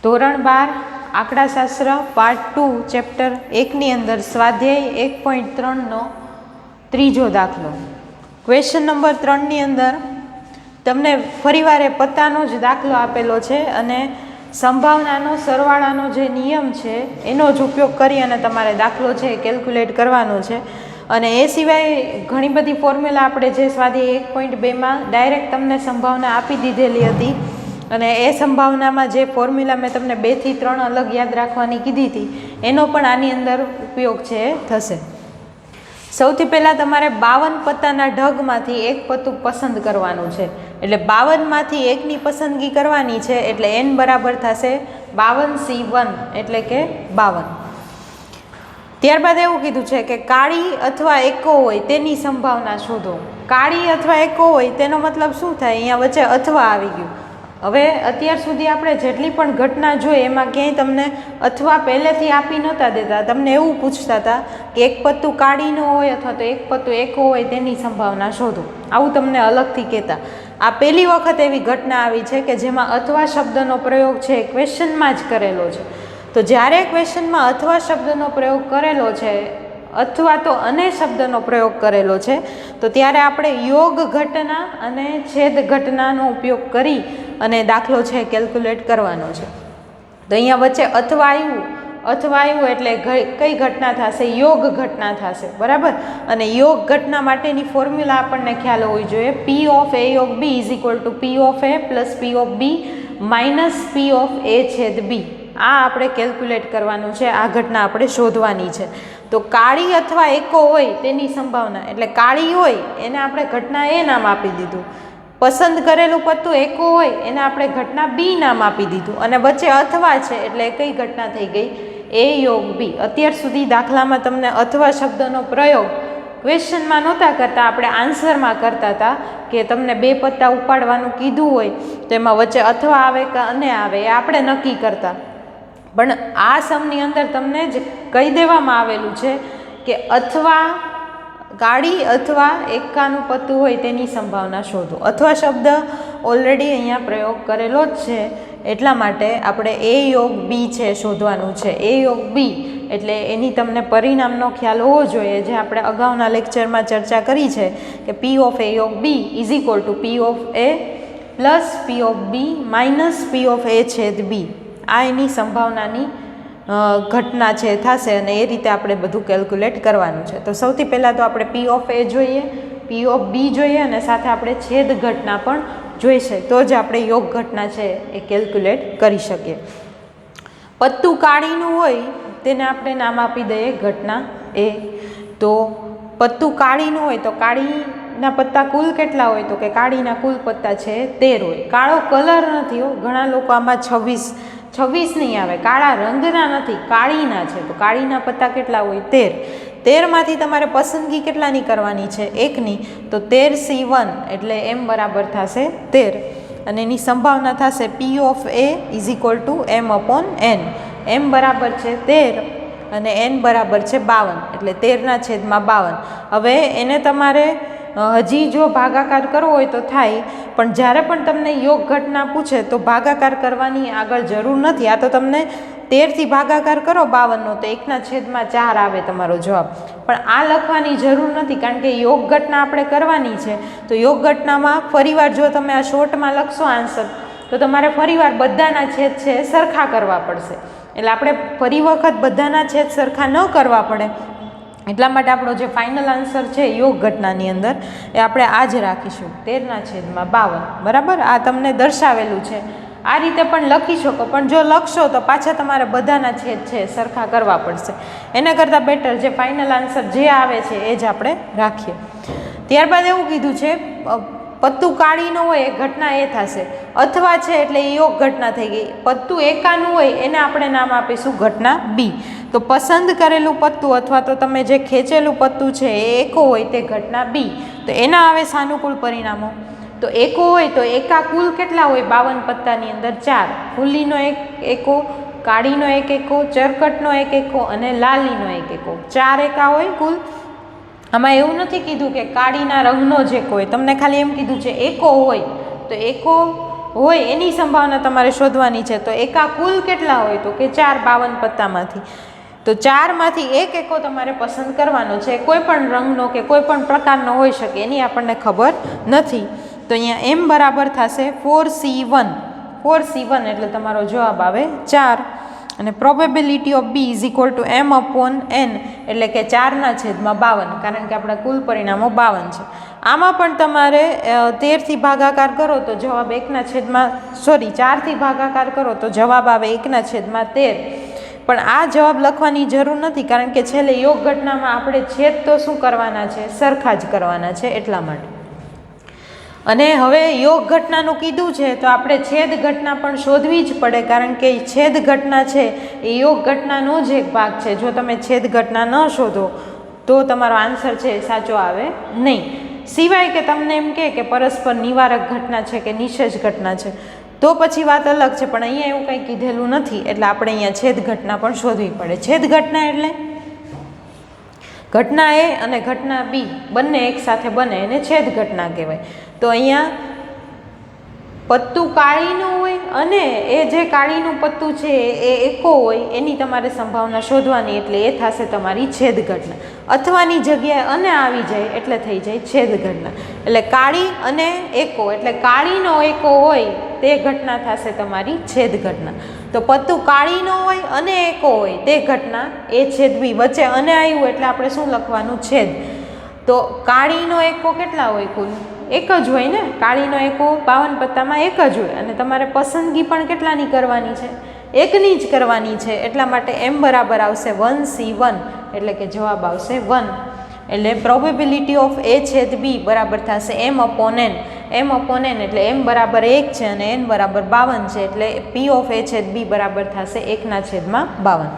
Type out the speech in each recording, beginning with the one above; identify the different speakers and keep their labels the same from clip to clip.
Speaker 1: ધોરણ 12 આંકડાશાસ્ત્ર part 2 chapter 1 ની અંદર સ્વાધ્યાય 1.3 ત્રીજો દાખલો. ક્વેશ્ચન નંબર 3 ની અંદર તમને ફરીવાર પત્તાનો જ દાખલો આપેલો છે અને સંભાવનાનો સરવાળાનો જે નિયમ છે એનો જ ઉપયોગ કરી અને તમારે દાખલો છે એ કેલ્ક્યુલેટ કરવાનો છે. અને એ સિવાય ઘણી બધી ફોર્મ્યુલા આપણે જે સ્વાધ્યાય 1.2માં ડાયરેક્ટ તમને સંભાવના આપી દીધેલી હતી અને એ સંભાવનામાં જે ફોર્મ્યુલા મેં તમને 2 થી 3 અલગ યાદ રાખવાની કીધી હતી એનો પણ આની અંદર ઉપયોગ છે થશે. સૌથી પહેલાં તમારે 52 પત્તાના ઢગમાંથી એક પત્તું પસંદ કરવાનું છે. એટલે 52માંથી એકની પસંદગી કરવાની છે એટલે n બરાબર થશે 52C1 એટલે કે 52. ત્યારબાદ એવું કીધું છે કે કાળી અથવા એકો હોય તેની સંભાવના શોધો. કાળી અથવા એકો હોય તેનો મતલબ શું થાય? અહીંયા વચ્ચે અથવા આવી ગયું. હવે અત્યાર સુધી આપણે જેટલી પણ ઘટના જોઈ એમાં ક્યાંય તમને અથવા પહેલેથી આપી નહોતા દેતા. તમને એવું પૂછતા હતા કે એક પત્તું કાળીનું હોય અથવા તો એક પત્તું એકો હોય તેની સંભાવના શોધો. આવું તમને અલગથી કહેતા. આ પહેલી વખત એવી ઘટના આવી છે કે જેમાં અથવા શબ્દનો પ્રયોગ છે ક્વેશ્ચનમાં જ કરેલો છે. તો જ્યારે ક્વેશ્ચનમાં અથવા શબ્દનો પ્રયોગ કરેલો છે અથવા તો અને શબ્દનો પ્રયોગ કરેલો છે તો ત્યારે આપણે યોગ ઘટના અને છેદ ઘટનાનો ઉપયોગ કરી અને દાખલો છે કેલ્ક્યુલેટ કરવાનો છે. તો અહીંયા વચ્ચે અથવા આવ્યું એટલે કઈ ઘટના થશે? યોગ ઘટના થશે, બરાબર. અને યોગ ઘટના માટેની ફોર્મ્યુલા આપણને ખ્યાલ હોવી જોઈએ. P of A of B is equal to P of A plus P of B minus P of A છેદ B. આ આપણે કેલ્ક્યુલેટ કરવાનું છે. આ ઘટના આપણે શોધવાની છે. તો કાળી અથવા એકો હોય તેની સંભાવના, એટલે કાળી હોય એને આપણે ઘટના એ નામ આપી દીધું. પસંદ કરેલું પત્તું એકો હોય એને આપણે ઘટના બી નામ આપી દીધું અને વચ્ચે અથવા છે એટલે કઈ ઘટના થઈ ગઈ? એ યોગ બી. અત્યાર સુધી દાખલામાં તમને અથવા શબ્દનો પ્રયોગ ક્વેશ્ચનમાં નહોતા કરતા, આપણે આન્સરમાં કરતા હતા કે તમને 2 પત્તા ઉપાડવાનું કીધું હોય તો એમાં વચ્ચે અથવા આવે કે અને આવે એ આપણે નક્કી કરતા. પણ આ સમની અંદર તમને જ કહી દેવામાં આવેલું છે કે અથવા કાળી અથવા એકાનું પત્તું હોય તેની સંભાવના શોધો. અથવા શબ્દ ઓલરેડી અહીંયા પ્રયોગ કરેલો જ છે એટલા માટે આપણે એ યોગ બી છે શોધવાનું છે. એ યોગ બી એટલે એની તમને પરિણામનો ખ્યાલ હોવો જોઈએ, જે આપણે અગાઉના લેક્ચરમાં ચર્ચા કરી છે કે P of A યોગ B is equal to P of A plus P of B minus P of A છેદ બી. આ એની સંભાવનાની ઘટના છે થશે અને એ રીતે આપણે બધું કેલ્ક્યુલેટ કરવાનું છે. તો સૌથી પહેલાં તો આપણે P of A જોઈએ, P of B જોઈએ અને સાથે આપણે છેદ ઘટના પણ જોઈશે તો જ આપણે યોગ ઘટના છે એ કેલ્ક્યુલેટ કરી શકીએ. પત્તું કાળીનું હોય તેને આપણે નામ આપી દઈએ ઘટના એ. તો પત્તું કાળીનું હોય તો કાળીના પત્તા કુલ કેટલા હોય? તો કે કાળીના કુલ પત્તા છે 13 હોય. કાળો કલર નથી હો, ઘણા લોકો આમાં 26 નહીં આવે, કાળા રંગના નથી, કાળીના છે. તો કાળીના પત્તા કેટલા હોય? 13. 13માંથી તમારે પસંદગી કેટલાની કરવાની છે? 1ની. તો 13C1 એટલે m બરાબર થશે 13 અને એની સંભાવના થશે P of A is equal two m upon n. m બરાબર છે 13 અને n બરાબર છે 52 એટલે 13ના છેદમાં 52. હવે એને તમારે હજી જો ભાગાકાર કરવો હોય તો થાય, પણ જ્યારે પણ તમને યોગ ઘટના પૂછે તો ભાગાકાર કરવાની આગળ જરૂર નથી. આ તો તમને 13થી ભાગાકાર કરો 52નો તો 1/4 આવે તમારો જવાબ. પણ આ લખવાની જરૂર નથી કારણ કે યોગ ઘટના આપણે કરવાની છે. તો યોગ ઘટનામાં ફરીવાર જો તમે આ શોર્ટમાં લખશો આન્સર તો તમારે ફરીવાર બધાના છેદ છે સરખા કરવા પડશે. એટલે આપણે ફરી વખત બધાના છેદ સરખા ન કરવા પડે એટલા માટે આપણો જે ફાઇનલ આન્સર છે યોગ ઘટનાની અંદર એ આપણે આ જ રાખીશું 13/52. બરાબર, આ તમને દર્શાવેલું છે. આ રીતે પણ લખી શકો, પણ જો લખશો તો પાછા તમારે બધાના છેદ છે સરખા કરવા પડશે. એના કરતાં બેટર જે ફાઇનલ આન્સર જે આવે છે એ જ આપણે રાખીએ. ત્યારબાદ એવું કીધું છે પત્તું કાળીનું હોય એ ઘટના એ થશે. અથવા છે એટલે એ યોગ ઘટના થઈ ગઈ. પત્તું એકાનું હોય એને આપણે નામ આપીશું ઘટના બી. તો પસંદ કરેલું પત્તું અથવા તો તમે જે ખેંચેલું પત્તું છે એ એકો હોય તે ઘટના બી. તો એના આવે સાનુકૂળ પરિણામો. તો એકો હોય તો એકા કુલ કેટલા હોય? 52 પત્તાની અંદર 4. ફૂલીનો એક એકો, કાળીનો એક એકો, ચરકટનો એક એકો અને લાલીનો એક એકો. 4 એકા હોય કુલ. આમાં એવું નથી કીધું કે કાળીના રંગનો જ એકો હોય, તમને ખાલી એમ કીધું છે એકો હોય. તો એકો હોય એની સંભાવના તમારે શોધવાની છે. તો એકા કુલ કેટલા હોય તો કે 4 52 પત્તામાંથી. તો 4માંથી એક એકો તમારે પસંદ કરવાનો છે. કોઈ પણ રંગનો કે કોઈ પણ પ્રકારનો હોઈ શકે, એની આપણને ખબર નથી. તો અહીંયા m બરાબર થશે 4c1. 4c1 એટલે તમારો જવાબ આવે 4. અને probability of B is equal to m/n એટલે કે 4/52, કારણ કે આપણા કુલ પરિણામો 52 છે. આમાં પણ તમારે 13થી ભાગાકાર કરો તો જવાબ 4થી ભાગાકાર કરો તો જવાબ આવે 1/13. પણ આ જવાબ લખવાની જરૂર નથી, કારણ કે છેલ્લે યોગ ઘટનામાં આપણે છેદ તો શું કરવાના છે, સરખા જ કરવાના છે, એટલા માટે. અને હવે યોગ ઘટનાનું કીધું છે તો આપણે છેદ ઘટના પણ શોધવી જ પડે, કારણ કે છેદ ઘટના છે એ યોગ ઘટનાનો જ એક ભાગ છે. જો તમે છેદ ઘટના ન શોધો તો તમારો આન્સર છે એ સાચો આવે નહીં. સિવાય કે તમને એમ કે પરસ્પર નિવારક ઘટના છે કે નિષેધ ઘટના છે, તો પછી વાત અલગ છે. પણ અહીંયા એવું કંઈ કીધેલું નથી, એટલે આપણે અહીંયા છેદ ઘટના પણ શોધવી પડે. છેદ ઘટના એટલે ઘટના એ અને ઘટના બી બંને એકસાથે બને એને છેદ ઘટના કહેવાય. તો અહીંયા પત્તું કાળીનું હોય અને એ જે કાળીનું પત્તું છે એ એકો હોય, એની તમારે સંભાવના શોધવાની, એટલે એ થશે તમારી છેદ ઘટના. અથવાની જગ્યાએ અને આવી જાય એટલે થઈ જાય છેદ ઘટના. એટલે કાળી અને એકો એટલે કાળીનો એકો હોય તે ઘટના થશે તમારી છેદ ઘટના. તો પત્તું કાળીનો હોય અને એકો હોય તે ઘટના એ છેદ બી. વચ્ચે અને આવ્યું એટલે આપણે શું લખવાનું, છેદ. તો કાળીનો એકો કેટલા હોય કુલ? એક જ હોય ને. કાળીનો એકો 52 પત્તામાં એક જ હોય, અને તમારે પસંદગી પણ કેટલાની કરવાની છે, એકની જ કરવાની છે. એટલા માટે m બરાબર આવશે 1c1 એટલે કે જવાબ આવશે 1. એટલે પ્રોબેબિલિટી ઓફ a/b બરાબર થશે m/n. m/n એટલે m બરાબર 1 છે અને n બરાબર 52 છે, એટલે p ઓફ a/b બરાબર થશે 1/52.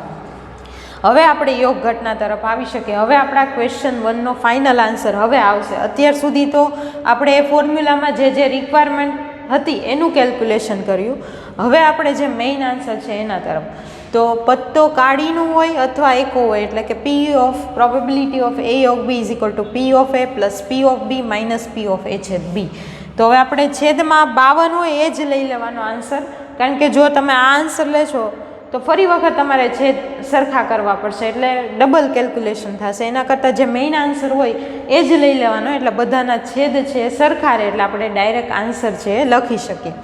Speaker 1: હવે આપણે યોગ ઘટના તરફ આવી શકીએ. હવે આપણા ક્વેશ્ચન 1નો ફાઇનલ આન્સર હવે આવશે. અત્યાર સુધી તો આપણે એ ફોર્મ્યુલામાં જે રિક્વાયરમેન્ટ હતી એનું કેલ્ક્યુલેશન કર્યું. હવે આપણે જે મેઇન આન્સર છે એના તરફ. તો પત્તો કાળીનું હોય અથવા એકો હોય, એટલે કે p of probability of a of b is equal to p of a plus p of b minus p of a/b. તો હવે આપણે છેદમાં 52 હોય એ જ લઈ લેવાનો આન્સર, કારણ કે જો તમે આ આન્સર લેશો તો ફરી વખત તમારે છેદ સરખા કરવા પડશે, એટલે ડબલ કેલ્ક્યુલેશન થશે. એના કરતાં જે મેઇન આન્સર હોય એ જ લઈ લેવાનો, એટલે બધાના છેદ છે એ સરખા રહે, એટલે આપણે ડાયરેક્ટ આન્સર છે એ લખી શકીએ.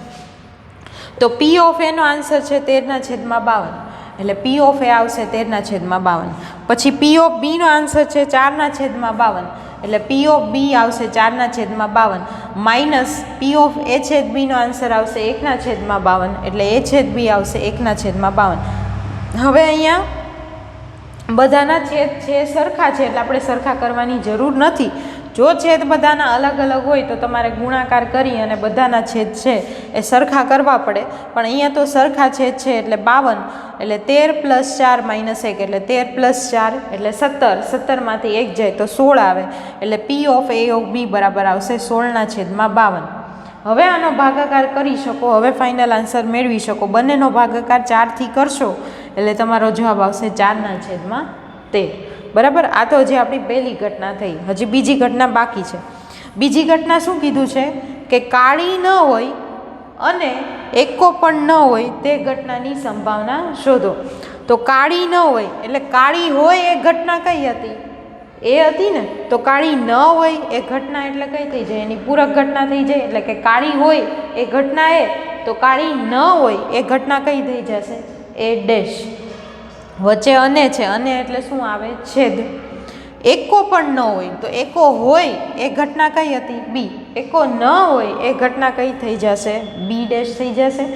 Speaker 1: તો p ઓફ એનો આન્સર છે 13/52, એટલે p ઓફ એ આવશે 13/52. પછી p ઓફ બીનો આન્સર છે 4/52, એટલે p ઓફ બી આવશે 4/52 માઇનસ p ઓફ a/b નો આન્સર આવશે 1/52, એટલે a/b આવશે 1/52. હવે અહીંયા બધાના છેદ છે સરખા છે, એટલે આપણે સરખા કરવાની જરૂર નથી. જો છેદ બધાના અલગ અલગ હોય તો તમારે ગુણાકાર કરી અને બધાના છેદ છે એ સરખા કરવા પડે. પણ અહીંયા તો સરખા છેદ છે એટલે 52, એટલે 13 + 4 - 1 એટલે 13 + 4 એટલે 17. 17માંથી 1 જાય તો 16 આવે, એટલે p of a of b બરાબર આવશે 16/52. હવે આનો ભાગાકાર કરી શકો, હવે ફાઇનલ આન્સર મેળવી શકો. બંનેનો ભાગાકાર 4થી કરશો એટલે તમારો જવાબ આવશે 4/13. બરાબર. આ તો જે આપણી પહેલી ઘટના થઈ. હજી બીજી ઘટના બાકી છે. બીજી ઘટના શું કીધું છે કે કાળી ન હોય અને એકો પણ ન હોય તે ઘટનાની સંભાવના શોધો. તો કાળી ન હોય એટલે કાળી હોય એ ઘટના કઈ હતી? એ હતી ને. તો કાળી ન હોય એ ઘટના એટલે કઈ થઈ જાય? એની પૂરક ઘટના થઈ જાય. એટલે કે કાળી હોય એ ઘટના એ, તો કાળી ન હોય એ ઘટના કઈ થઈ જશે? એ ડેશ. વચ્ચે અને છે, અને એટલે શું આવે? છેદ. એકો પણ ન હોય તો એકો હોય એ ઘટના કઈ હતી? બી. એકો ન હોય એ ઘટના કઈ થઈ જશે? બી ડેશ થઈ જશે.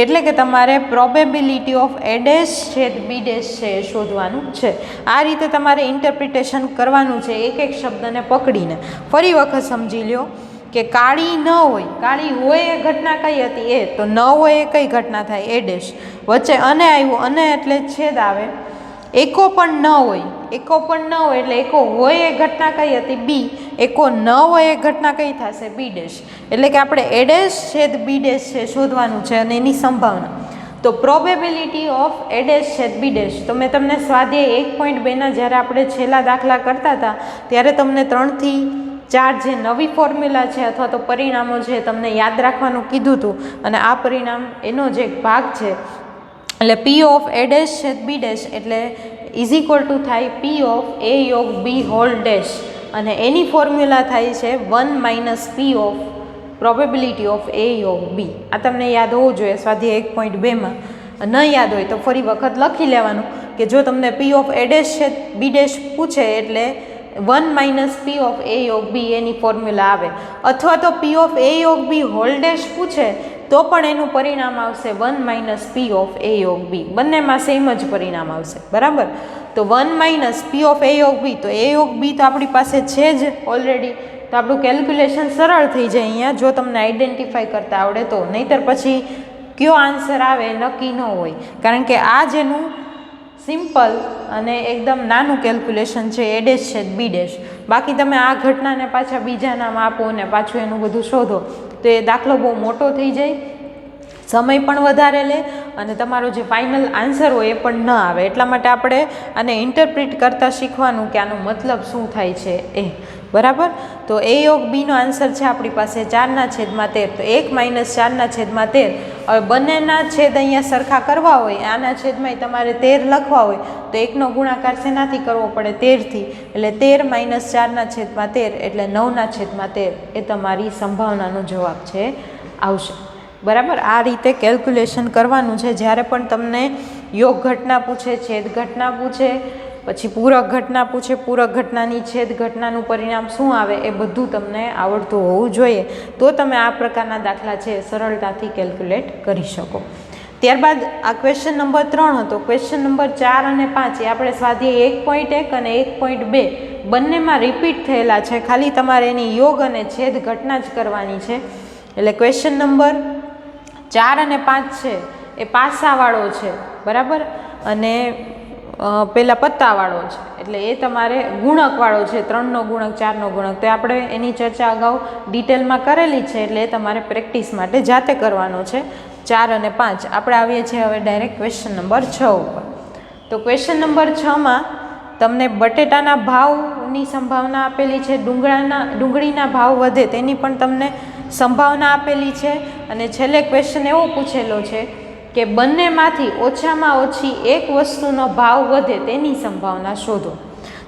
Speaker 1: એટલે કે તમારે પ્રોબેબિલિટી ઓફ એ ડેશ છેદ બી ડેશ છે એ શોધવાનું છે. આ રીતે તમારે ઇન્ટરપ્રિટેશન કરવાનું છે, એક એક શબ્દને પકડીને. ફરી વખત સમજી લ્યો કે કાળી ન હોય, કાળી હોય એ ઘટના કઈ હતી? એ. તો ન હોય એ કઈ ઘટના થાય? એ ડેશ. વચ્ચે અને આવ્યું, અને એટલે છેદ આવે. એકો પણ ન હોય, એકો પણ ન હોય એટલે એકો હોય એ ઘટના કઈ હતી? બી. એકો ન હોય એ ઘટના કઈ થશે? B dash. એટલે કે આપણે એ ડેશ છેદ બી ડેશ છે શોધવાનું છે, અને એની સંભાવના. તો પ્રોબેબિલિટી ઓફ એ ડેશ છેદ બી ડેશ, તો મેં તમને સ્વાધ્યાય 1.2ના જ્યારે આપણે છેલ્લા દાખલા કરતા હતા ત્યારે તમને 3 થી ચાર જે નવી ફોર્મ્યુલા છે અથવા તો પરિણામો છે તમને યાદ રાખવાનું કીધું હતું, અને આ પરિણામ એનો જે ભાગ છે એટલે પી ઓફ એ ડેશ છેદ બી ડેશ એટલે ઇઝ ઇક્વલ ટુ થાય પી ઓફ એ યોગ બી હોલ ડેશ, અને એની ફોર્મ્યુલા થાય છે 1 minus P of probability of A યોગ બી. આ તમને યાદ હોવું જોઈએ સ્વાધ્યાય 1.2માં. ન યાદ હોય તો ફરી વખત લખી લેવાનું કે જો તમને પી ઓફ એ ડેશ છે બી ડેશ પૂછે એટલે 1 માઇનસ પી ઓફ એ યોગ બી એની ફોર્મ્યુલા આવે, અથવા તો પી ઓફ એ યોગ બી હોલ ડેશ પૂછે તો પણ એનું પરિણામ આવશે 1 માઇનસ પી ઓફ એ યોગ બી. બંનેમાં સેમ જ પરિણામ આવશે, બરાબર. તો 1 માઇનસ પી ઓફ એ યોગ બી, તો એ યોગ બી તો આપણી પાસે છે જ ઓલરેડી, તો આપણું કેલ્ક્યુલેશન સરળ થઈ જાય અહીંયા જો તમને આઈડેન્ટિફાઈ કરતા આવડે તો. નહીંતર પછી કયો આન્સર આવે નક્કી ન હોય, કારણ કે આ જેનું સિમ્પલ અને એકદમ નાનું કેલ્ક્યુલેશન છે એ ડેશ છે બી ડેશ. બાકી તમે આ ઘટનાને પાછા બીજા નામ આપો ને પાછું એનું બધું શોધો તો એ દાખલો બહુ મોટો થઈ જાય, સમય પણ વધારે લે અને તમારો જે ફાઇનલ આન્સર હોય એ પણ ન આવે. એટલા માટે આપણે આને ઇન્ટરપ્રિટ કરતાં શીખવાનું કે આનો મતલબ શું થાય છે એ, બરાબર. તો એ યોગ બીનો આન્સર છે આપણી પાસે 4/13. તો 1 માઇનસ 4/13. હવે બંનેના છેદ અહીંયા સરખા કરવા હોય, આના છેદમાંય તમારે 13 લખવા હોય તો 1નો ગુણાકાર શેનાથી કરવો પડે? 13થી. એટલે 13 માઇનસ 4/13 એટલે 9/13 એ તમારી સંભાવનાનો જવાબ છે આવશે, બરાબર. આ રીતે કેલ્ક્યુલેશન કરવાનું છે જ્યારે પણ તમને યોગ ઘટના પૂછે, છેદ ઘટના પૂછે, પછી પૂરક ઘટના પૂછે, પૂરક ઘટનાની છેદ ઘટનાનું પરિણામ શું આવે એ બધું તમને આવડતું હોવું જોઈએ, તો તમે આ પ્રકારના દાખલા છે સરળતાથી કેલ્ક્યુલેટ કરી શકો. ત્યારબાદ આ ક્વેશ્ચન નંબર 3 હતો. ક્વેશ્ચન નંબર 4 અને 5 એ આપણે સ્વાધ્યાય 1.1 અને 1.2 બંનેમાં રિપીટ થયેલા છે, ખાલી તમારે એની યોગ અને છેદ ઘટના જ કરવાની છે. એટલે ક્વેશ્ચન નંબર 4 અને 5 છે એ પાસાવાળો છે, બરાબર, અને પેલા પત્તાવાળો છે, એટલે એ તમારે ગુણકવાળો છે, 3નો ગુણક 4નો ગુણક. તો આપણે એની ચર્ચા અગાઉ ડિટેલમાં કરેલી છે, એટલે એ તમારે પ્રેક્ટિસ માટે જાતે કરવાનો છે. 4 અને 5 આપણે આવીએ છીએ હવે ડાયરેક્ટ ક્વેશ્ચન નંબર 6 ઉપર. તો ક્વેશ્ચન નંબર 6માં તમને બટેટાના ભાવની સંભાવના આપેલી છે, ડુંગળીના ભાવ વધે તેની પણ તમને સંભાવના આપેલી છે, અને છેલ્લે ક્વેશ્ચન એવો પૂછેલો છે કે બંનેમાંથી ઓછામાં ઓછી એક વસ્તુનો ભાવ વધે તેની સંભાવના શોધો.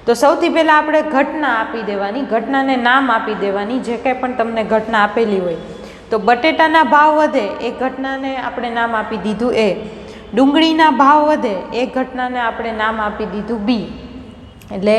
Speaker 1: તો સૌથી પહેલાં આપણે ઘટના આપી દેવાની, ઘટનાને નામ આપી દેવાની, જે કંઈ પણ તમને ઘટના આપેલી હોય. તો બટેટાના ભાવ વધે એ ઘટનાને આપણે નામ આપી દીધું એ, ડુંગળીના ભાવ વધે એ ઘટનાને આપણે નામ આપી દીધું બી. એટલે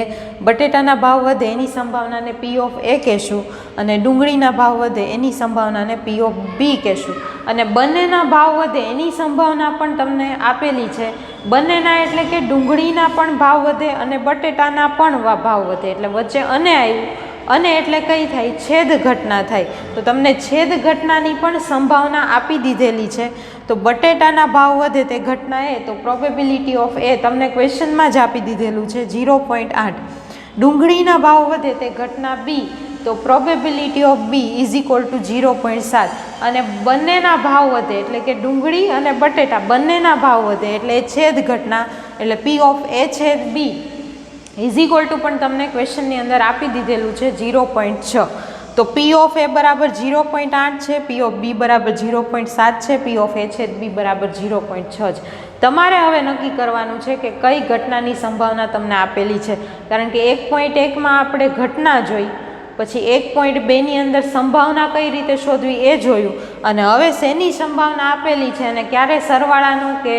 Speaker 1: બટેટાના ભાવ વધે એની સંભાવનાને પી ઓફ એ કહેશું, અને ડુંગળીના ભાવ વધે એની સંભાવનાને પી ઓફ બી કહેશું. અને બંનેના ભાવ વધે એની સંભાવના પણ તમને આપેલી છે. બંનેના એટલે કે ડુંગળીના પણ ભાવ વધે અને બટેટાના પણ ભાવ વધે, એટલે વચ્ચે અને આવ્યું, અને એટલે કઈ થાય? છેદ ઘટના થાય. તો તમને છેદ ઘટનાની પણ સંભાવના આપી દીધેલી છે. તો બટેટાના ભાવ વધે તે ઘટના એ, તો પ્રોબેબિલિટી ઓફ એ તમને ક્વેશ્ચનમાં જ આપી દીધેલું છે 0.8. ડુંગળીના ભાવ વધે તે ઘટના બી, તો probability of B is equal to 0.7. અને બંનેના ભાવ વધે એટલે કે ડુંગળી અને બટેટા બંનેના ભાવ વધે એટલે એ છેદ ઘટના, એટલે પી ઓફ એ છેદ બી ઇઝ ઇક્વલ ટુ પણ તમને ક્વેશ્ચનની અંદર આપી દીધેલું છે 0.6. તો પી ઓફ એ બરાબર 0.8 છે, પી ઓફ બી બરાબર 0.7 છે, પી ઓફ એ છેદ બી બરાબર 0.6 છે. તમારે હવે નક્કી કરવાનું છે કે કઈ ઘટનાની સંભાવના તમને આપેલી છે, કારણ કે 1.1માં આપણે ઘટના જોઈ, પછી 1.2ની અંદર સંભાવના કઈ રીતે શોધવી એ જોયું, અને હવે શેની સંભાવના આપેલી છે અને ક્યારે સરવાળાનો કે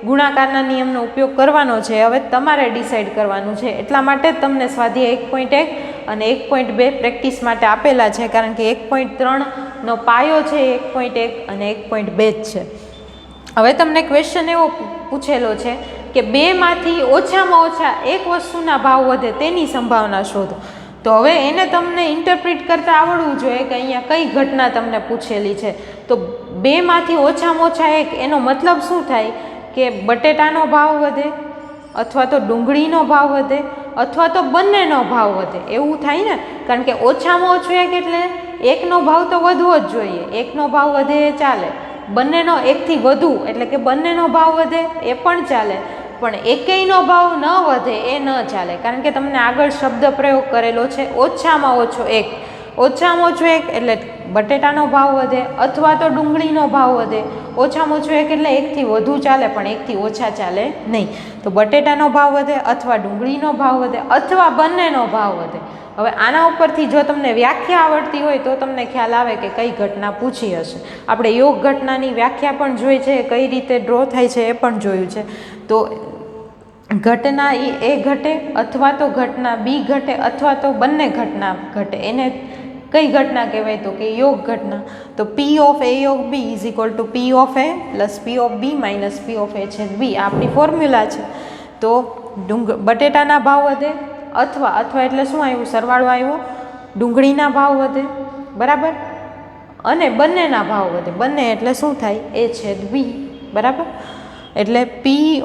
Speaker 1: ગુણાકારના નિયમનો ઉપયોગ કરવાનો છે હવે તમારે ડિસાઈડ કરવાનું છે. એટલા માટે જ તમને સ્વાધ્યાય 1.1 અને 1.2 પ્રેક્ટિસ માટે આપેલા છે, કારણ કે 1.3નો પાયો છે 1.1 અને 1.2 જ છે. હવે તમને ક્વેશ્ચન એવો પૂછેલો છે કે બેમાંથી ઓછામાં ઓછા એક વસ્તુના ભાવ વધે તેની સંભાવના શોધો. તો હવે એને તમને ઇન્ટરપ્રિટ કરતાં આવડવું જોઈએ કે અહીંયા કઈ ઘટના તમને પૂછેલી છે. તો બેમાંથી ઓછામાં ઓછા એક, એનો મતલબ શું થાય કે બટેટાનો ભાવ વધે, અથવા તો ડુંગળીનો ભાવ વધે, અથવા તો બંનેનો ભાવ વધે, એવું થાય ને. કારણ કે ઓછામાં ઓછું એક એટલે એકનો ભાવ તો વધવો જ જોઈએ, એકનો ભાવ વધે એ ચાલે, બંનેનો એકથી વધુ એટલે કે બંનેનો ભાવ વધે એ પણ ચાલે, પણ એકેયનો ભાવ ન વધે એ ન ચાલે, કારણ કે તમને આગળ શબ્દ પ્રયોગ કરેલો છે ઓછામાં ઓછો એક. ઓછામાં ઓછો એક એટલે બટેટાનો ભાવ વધે અથવા તો ડુંગળીનો ભાવ વધે. ઓછામાં ઓછો એક એટલે એકથી વધુ ચાલે પણ એકથી ઓછા ચાલે નહીં. તો બટેટાનો ભાવ વધે અથવા ડુંગળીનો ભાવ વધે અથવા બંનેનો ભાવ વધે. હવે આના ઉપરથી જો તમને વ્યાખ્યા આવડતી હોય તો તમને ખ્યાલ આવે કે કઈ ઘટના પૂછી હશે. આપણે યોગ ઘટનાની વ્યાખ્યા પણ જોઈ છે, કઈ રીતે ડ્રો થાય છે એ પણ જોયું છે. તો ઘટના એ ઘટે અથવા તો ઘટના બી ઘટે અથવા તો બંને ઘટના ઘટે, એને કઈ ઘટના કહેવાય તો કે યોગ ઘટના. તો પી ઓફ એ યોગ B is equal to P of A plus P of B minus P of A છેદ બી આપણી ફોર્મ્યુલા છે. તો બટેટાના ભાવ વધે અથવા એટલે શું આવ્યું, સરવાળો આવ્યો, ડુંગળીના ભાવ વધે, બરાબર, અને બંનેના ભાવ વધે. બંને એટલે શું થાય, એ છેદ બી, બરાબર. એટલે પી